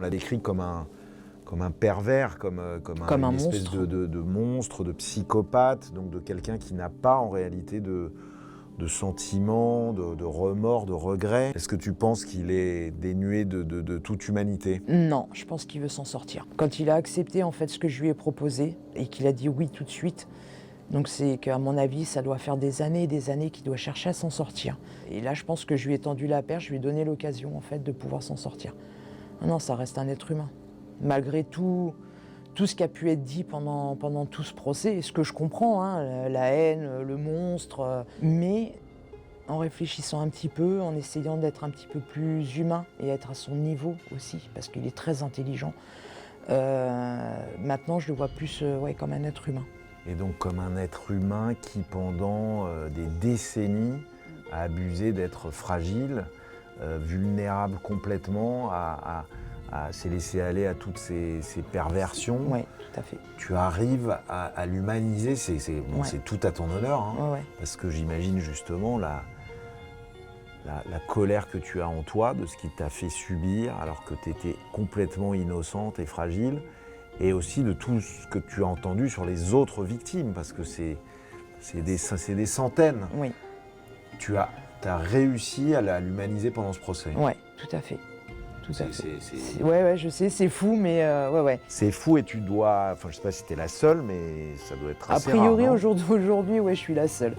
l'a décrit comme un pervers, comme Comme un une espèce monstre. de monstre, de psychopathe, donc de quelqu'un qui n'a pas en réalité de sentiments, de remords, de regrets. Est-ce que tu penses qu'il est dénué de toute humanité? Non, je pense qu'il veut s'en sortir. Quand il a accepté en fait ce que je lui ai proposé et qu'il a dit oui tout de suite, donc c'est qu'à mon avis, ça doit faire des années et des années qu'il doit chercher à s'en sortir. Et là, je pense que je lui ai tendu la perche, je lui ai donné l'occasion en fait de pouvoir s'en sortir. Non, ça reste un être humain. Malgré tout ce qui a pu être dit pendant tout ce procès, et ce que je comprends, hein, la haine, le monstre, mais en réfléchissant un petit peu, en essayant d'être un petit peu plus humain et être à son niveau aussi, parce qu'il est très intelligent. Maintenant, je le vois plus ouais, comme un être humain. Et donc comme un être humain qui, pendant des décennies, a abusé d'être fragile, vulnérable complètement, à s'est laissé aller à toutes ces perversions. Oui, tout à fait. Tu arrives à l'humaniser, c'est tout à ton honneur, hein, Ouais, ouais. parce que j'imagine justement la colère que tu as en toi de ce qu'il t'a fait subir alors que tu étais complètement innocente et fragile, et aussi de tout ce que tu as entendu sur les autres victimes, parce que c'est des centaines. Oui, Tu as réussi à l'humaniser pendant ce procès. ouais, tout à fait. Tout à fait. C'est Ouais, je sais, c'est fou, mais ouais. C'est fou, et tu dois, enfin je sais pas si t'es la seule, mais ça doit être A assez rare, priori, non? aujourd'hui, ouais, je suis la seule.